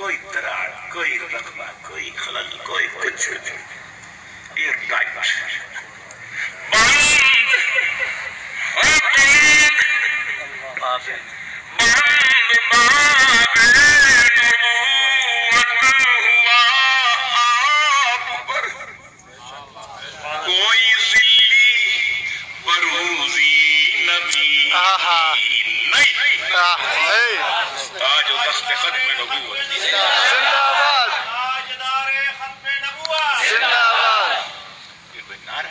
کوئی دراڑ، کوئی رقبہ، کوئی خلل، کوئی کچھ نہیں. یہ ٹائٹ بند باب ہوا آپ پر کوئی ذلی بروزی نبی نہیں. تاج و تخت ختم نبوت زندہ آباد، تاجدار ختم نبوت زندہ آباد. یہ کوئی نعرہ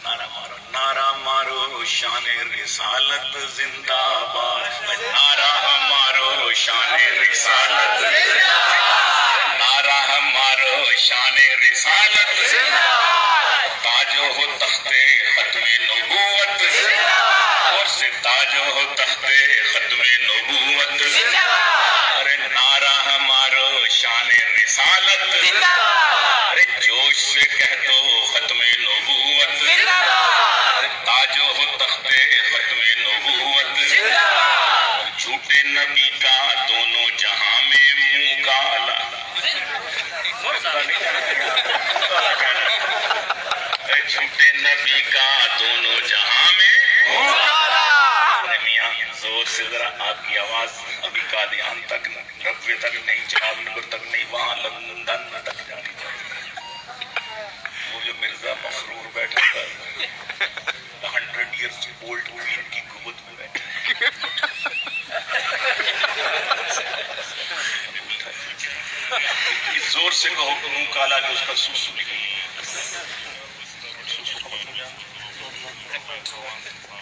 مارو، نعرہ مارو شان رسالت زندہ آباد. نعرہ مارو شان رسالت زندہ آباد. نعرہ مارو شان رسالت زندہ آباد. تاج ہو تخت ختم نبوت زندہ آباد. اور سے تاج ہو تخت ختم نبوت زندہ آباد. ارے نعرہ مارو شان رسالت زندہ آباد. ارے جوش سے کہہ دو ختم نبوت زندہ آباد. تاج ہو تخت ختم نبوت زندہ آباد. جھوٹے نبی کا دونوں جہاں میں منہ کالا. جھوٹے نبی کا دونوں جہاں میں منہ کالا. میاں زور سے ذرا آپ کی آواز ابھی قادیان تک ربوے تک نہیں، جواب نگر تک نہیں، وہاں لندن تک جانی چاہیے. وہ جو مرزا مفرور بیٹھا تھا 100 years old queen کی قوت میں بیٹھا. زور سے کہو کہ منہ کالا کہ اس کا سوسو نکل. سوسو کا مطلب کیا؟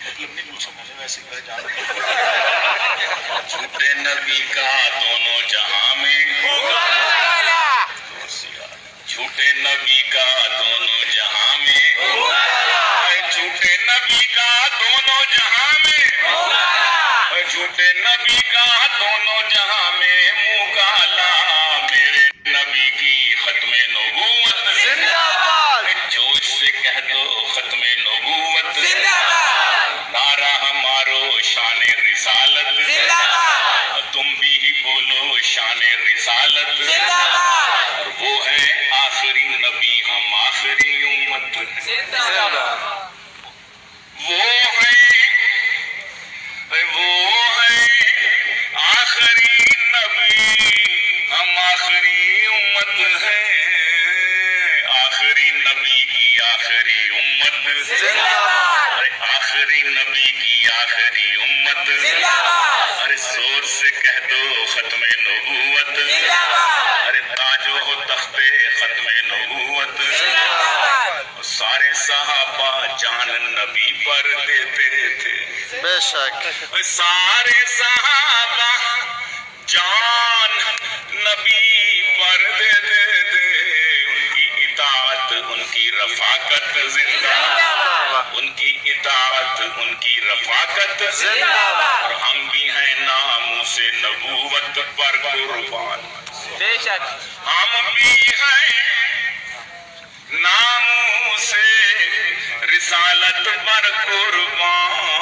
مطلب نہیں پوچھا میں نے، ویسے کہا جانا. جھوٹے نبی کا دونوں جہاں میں جھوٹے نبی کا دونوں جہاں میں جھوٹے نبی کا دونوں جہاں میں جھوٹے نبی کا دونوں جہاں میں منہ کالا. میرے نبی کی ختم نبوت زندہ آباد، جوش سے کہہ دو ختم نبوت زندہ آباد. نعرہ مارو شان رسالت زندہ آباد. تم بھی ہی بولو شان رسالت زندہ آباد. اور وہ ہے آخری نبی، ہم آخری امت زندہ آباد. وہ ہے آخری نبی، ہم آخری امت ہیں. آخری نبی کی آخری امت زندہ آباد، آخری نبی کی آخری امت زندہ آباد. ارے زور سے کہہ دو ختم نبوت زندہ آباد. ارے تاج ہو تخت ختم نبوت زندہ آباد. سارے صحابہ جان نبی پر دیتے تھے، بے شک. سارے صحابہ جان نبی پر دیتے تھے. ان کی اطاعت، ان کی رفاقت زندہ آباد. ان کی اطاعت، ان کی رفاقت زندہ آباد. اور ہم بھی ہیں ناموس نبوت پر قربان. بے شک. ہم بھی ہیں ناموس رسالت پر قربان.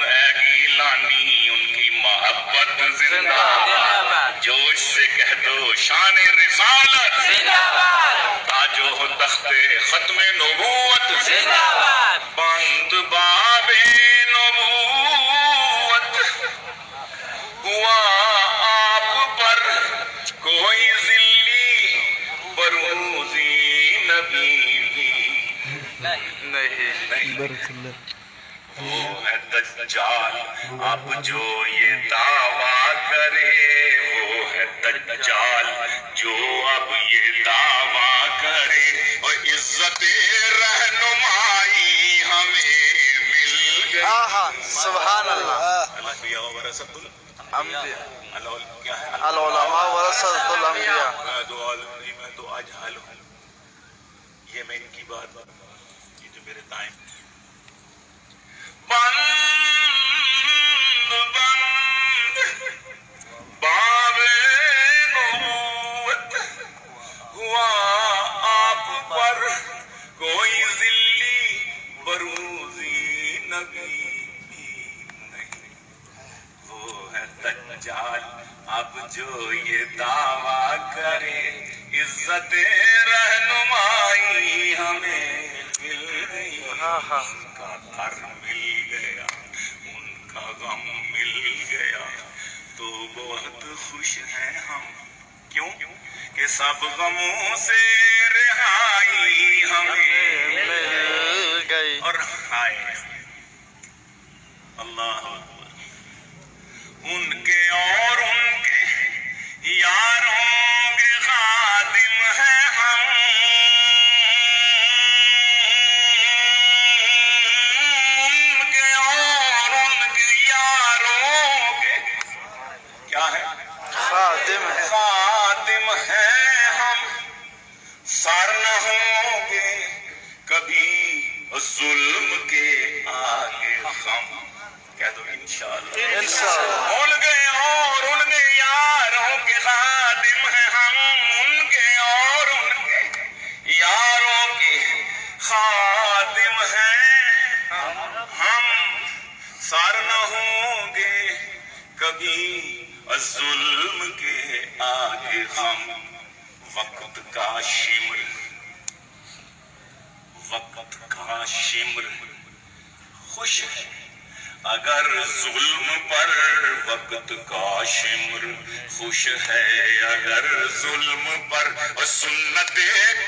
اے گیلانی ان کی محبت زندہ آباد. جوش سے کہہ دو شان رسالت زندہ آباد. تاج و تخت ختم نبوت زندہ آباد. بند باب نبوت ہوا آپ پر کوئی ذلی بروزی نبی نہیں. وہ ہے دجال اب جو یہ دعویٰ کرے، وہ ہے دجال جو اب یہ دعویٰ کرے. اور عزت رہنمائی ہمیں مل گئی. سبحان اللہ. الانبیاء ورثۃ العلماء ورثۃ الانبیاء. میں تو آج حل ہوں. یہ میں ان کی بات، یہ جو میرے دائیں بند باب نبوت ہوا آپ پر کوئی ذلی بروزی نبی نہیں. وہ ہے دجال اب جو یہ دعویٰ کرے عزت رہنمائی ہمیں مل گئی، ان کا گھر مل گیا، ان کا غم مل گیا، تو بہت خوش ہیں ہم، کیوں کہ سب غموں سے رہائی ہمیں مل گئی۔ اور ہائے اللہ اکبر، ان کے اور ان کے یاروں کے خادم ہیں ہم، ان کے اور ان کے یاروں کے کیا ہے؟ خادم ہے۔ خادم ہیں ہم، سار نہ ہوں گے کبھی ظلم کے آگے ہم، کہہ دو انشاءاللہ۔ انشاءاللہ۔ ان کے اور ان کے یاروں کے خادم ہیں ہم، ان کے اور ان کے یاروں کے خادم ہیں ہم، سار نہ ہوں گے کبھی ظلم کے آگے ہم، وقت کا شمر، وقت کا شمر خوش ہے اگر ظلم پر، وقت کا شمر خوش ہے اگر ظلم پر، سنت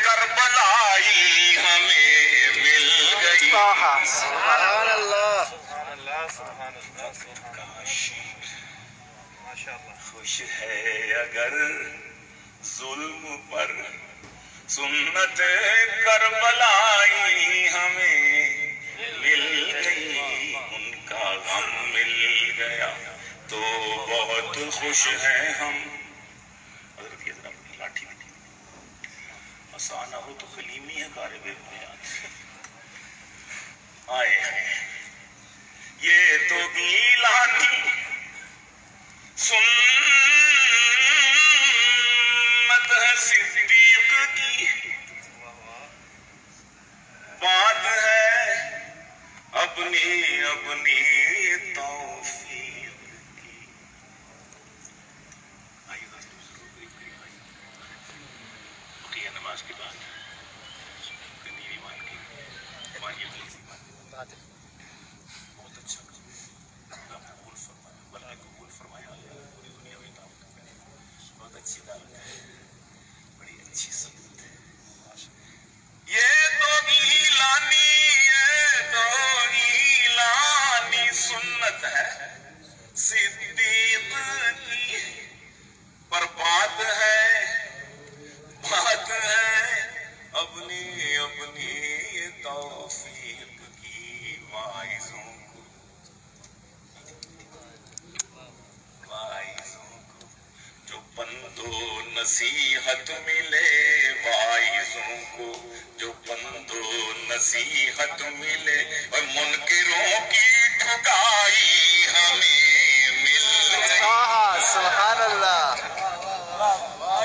کربلائی ہمیں مل گئی، سبحان اللہ۔ وقت کا شمر خوش ہے اگر ظلم پر، سنت کربلائی ہمیں مل گئی، ان کا غم مل گیا، تو بہت خوش ہیں ہم۔ حضرت یہ ذرا لاٹھی بھی آسان ہو تو کلیمی ہے کار بے بنیاد، آئے ہیں یہ تو گیلانی سنت ہے صدیق کی، بات ہے اپنی اپنی توفیق کی۔ آئیے بقیہ نماز کے بعد نیوی مان کی بہت اچھا اللہ قبول فرمایا، بلکہ قبول فرمایا، پوری دنیا میں دعوت کریں، بہت اچھی دعوت ہے، بڑی اچھی سنت ہے۔ یہ تو گیلانی، یہ تو گیلانی سنت ہے صدیق کی، پر بات ہے اپنی اپنی توفیق کی، واعظوں کو جو پند و نصیحت ملے، واعظوں کو جو پند و نصیحت ملے، اور منکروں کی ٹھکائی ہمیں مل گئی۔ سبحان اللہ۔ واہ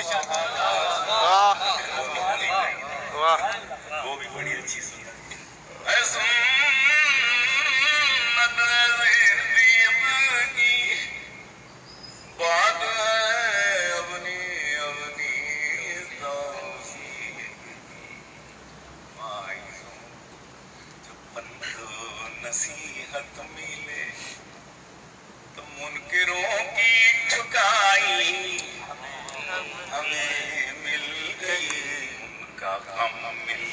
واہ۔ وہ بھی بڑی اچھی سنت ہے، سنت صدیق کی، بات ہے اپنی اپنی توفیق کی، واعظوں جو پند و نصیحت ملے، تو منکروں کی ٹھکائی ہمیں مل گئی، ان کا غم مل